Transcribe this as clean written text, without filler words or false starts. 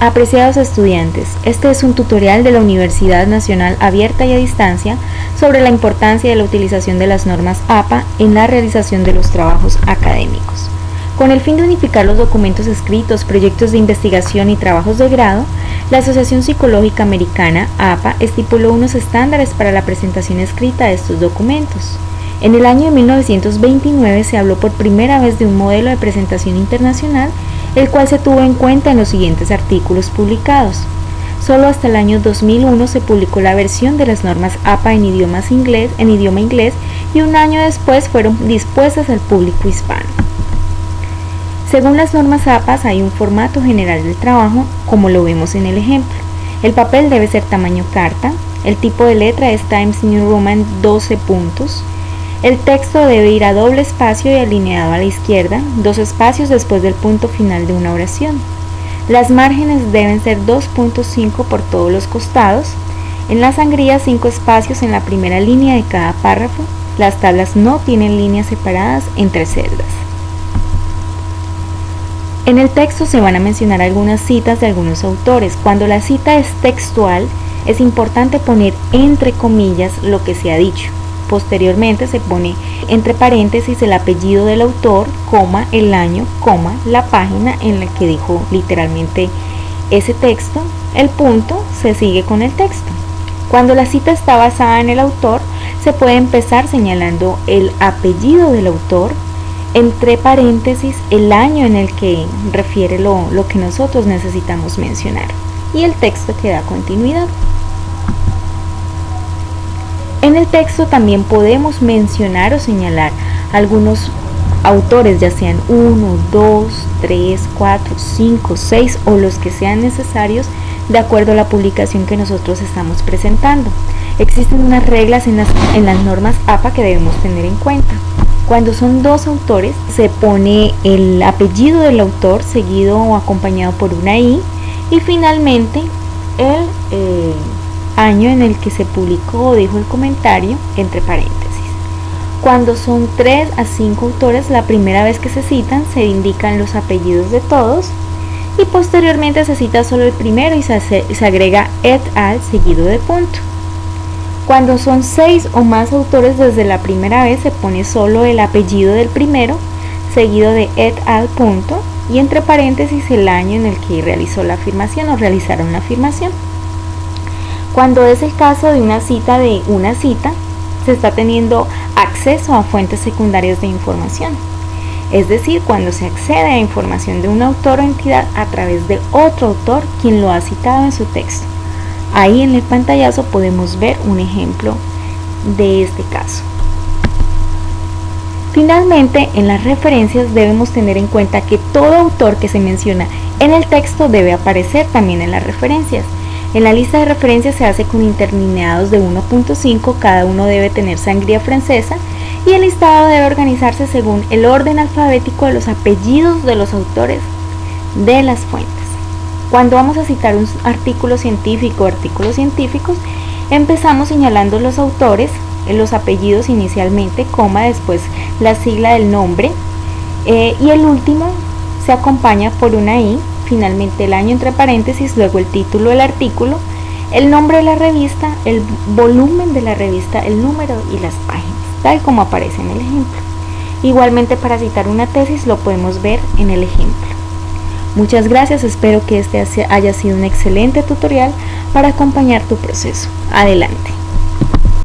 Apreciados estudiantes, este es un tutorial de la Universidad Nacional Abierta y a Distancia sobre la importancia de la utilización de las normas APA en la realización de los trabajos académicos. Con el fin de unificar los documentos escritos, proyectos de investigación y trabajos de grado, la Asociación Psicológica Americana, APA, estipuló unos estándares para la presentación escrita de estos documentos. En el año de 1929 se habló por primera vez de un modelo de presentación internacional, el cual se tuvo en cuenta en los siguientes artículos publicados. Solo hasta el año 2001 se publicó la versión de las normas APA en idioma inglés y un año después fueron dispuestas al público hispano. Según las normas APA hay un formato general del trabajo, como lo vemos en el ejemplo. El papel debe ser tamaño carta, el tipo de letra es Times New Roman 12 puntos, el texto debe ir a doble espacio y alineado a la izquierda, 2 espacios después del punto final de una oración. Las márgenes deben ser 2.5 por todos los costados. En la sangría 5 espacios en la primera línea de cada párrafo. Las tablas no tienen líneas separadas entre celdas. En el texto se van a mencionar algunas citas de algunos autores. Cuando la cita es textual, es importante poner entre comillas lo que se ha dicho. Posteriormente se pone entre paréntesis el apellido del autor, coma, el año, coma, la página en la que dijo literalmente ese texto, el punto, se sigue con el texto. Cuando la cita está basada en el autor, se puede empezar señalando el apellido del autor, entre paréntesis el año en el que refiere lo que nosotros necesitamos mencionar, y el texto que da continuidad. En el texto también podemos mencionar o señalar algunos autores, ya sean 1, 2, 3, 4, 5, 6 o los que sean necesarios de acuerdo a la publicación que nosotros estamos presentando. Existen unas reglas en las normas APA que debemos tener en cuenta. Cuando son 2 autores, se pone el apellido del autor seguido o acompañado por una I y finalmente el año en el que se publicó o dijo el comentario entre paréntesis. Cuando son 3 a 5 autores, la primera vez que se citan se indican los apellidos de todos y posteriormente se cita solo el primero y se agrega et al seguido de punto. Cuando son 6 o más autores, desde la primera vez se pone solo el apellido del primero seguido de et al punto y entre paréntesis el año en el que realizó la afirmación o realizaron la afirmación. Cuando es el caso de una cita, se está teniendo acceso a fuentes secundarias de información. Es decir, cuando se accede a información de un autor o entidad a través de otro autor quien lo ha citado en su texto. Ahí en el pantallazo podemos ver un ejemplo de este caso. Finalmente, en las referencias debemos tener en cuenta que todo autor que se menciona en el texto debe aparecer también en las referencias. En la lista de referencias se hace con interlineados de 1.5, cada uno debe tener sangría francesa y el listado debe organizarse según el orden alfabético de los apellidos de los autores de las fuentes. Cuando vamos a citar un artículo científico o artículos científicos, empezamos señalando los autores, los apellidos inicialmente, coma, después la sigla del nombre y el último se acompaña por una I. Finalmente el año entre paréntesis, luego el título del artículo, el nombre de la revista, el volumen de la revista, el número y las páginas, tal como aparece en el ejemplo. Igualmente para citar una tesis lo podemos ver en el ejemplo. Muchas gracias, espero que este haya sido un excelente tutorial para acompañar tu proceso. Adelante.